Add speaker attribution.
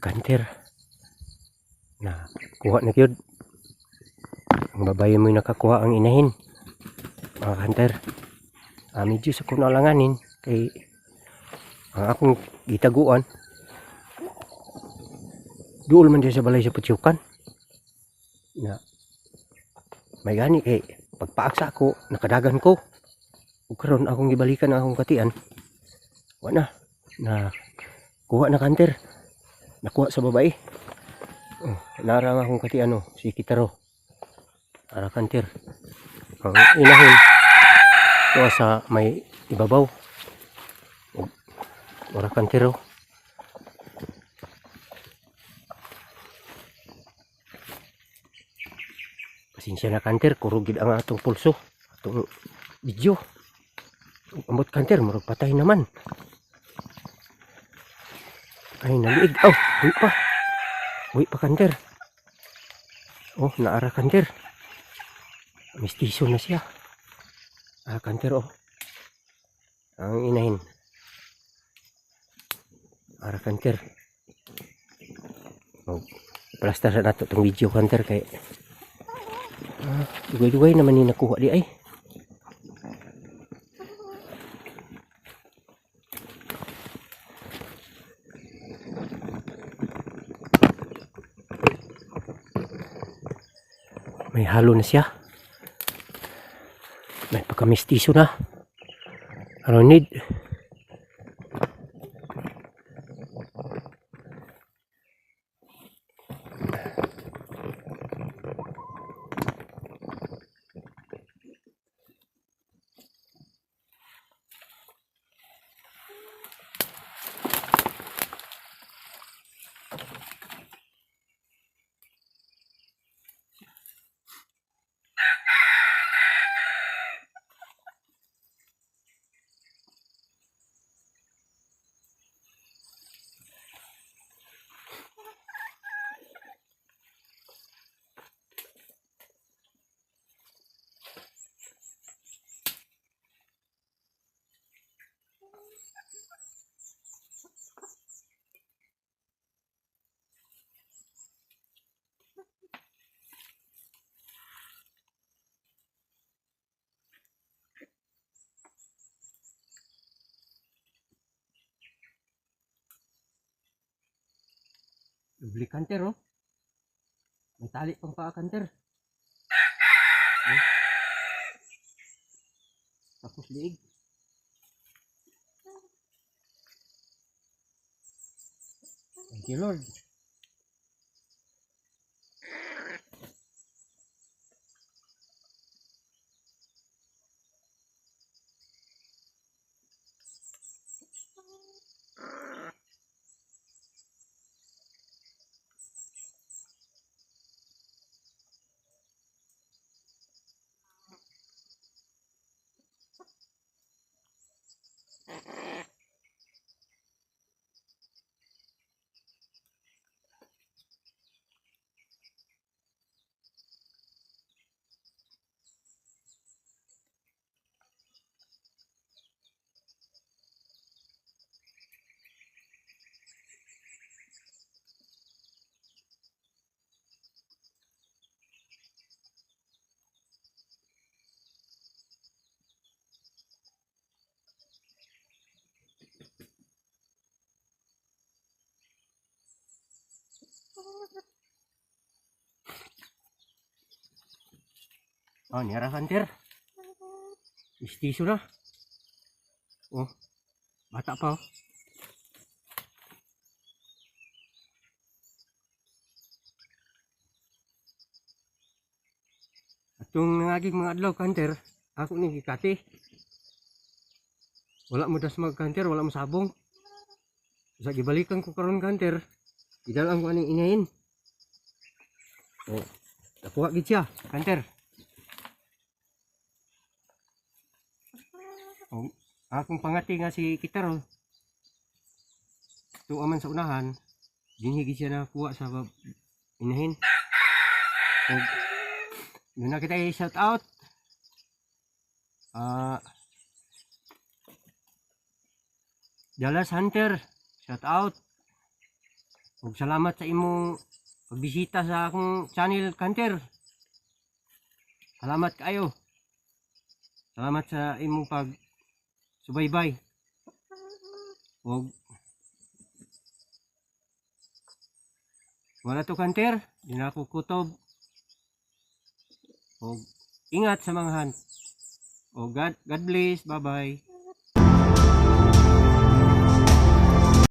Speaker 1: kanter na kuha na gyud ang babae mo nakakuha ang inahin mga kanter. Medyo sa kuno langanin kay ang akong gitaguan duol man siya sa balay sa putyukan na may gani kay pagpaaksa ko nakadagan ko ug karon akong gibalikan ang akong katian wala na kuha na kanter nakuha sa babae. Nara nga akong katian si Kitaro ara kanter ang inahin tuwa sa may ibabaw ora kantero. Pasensya na kanter kurugid ang atong pulso atong video ambot kanter murag patay naman ay naliig. Uy pa kanter naara kanter mistiso na siya kanter ang inahin ara kanter plaster na nato itong video kanter kay dugay-dugay naman ni nakuha di ay. May halo na siya. May pagkamistiso na. Need. Dubli kanter may tali pang paa kanter tapos liig. Thank you Lord. Niara kanter mistiso na bata pa atong nangaging mga adlaw kanter ako ni gikati wala mo das mag kanter wala mo sabong sa gibalikan ko karon kanter idalang ko aning inahin nakuha gid siya kanter. Akong pangati nga si Kitaro tuwa man sa unahan dinhigi siya nakuha sa inahin yun na kita i-shout out Dallas Hunter shout out Ug salamat sa imong pagbisita sa akong channel, Hunter. Salamat kayo. Salamat sa imong pag subaybay. Ug wala to, Hunter, di na ako kutob. Ug ingat sa mga hunt. O God bless. Bye bye.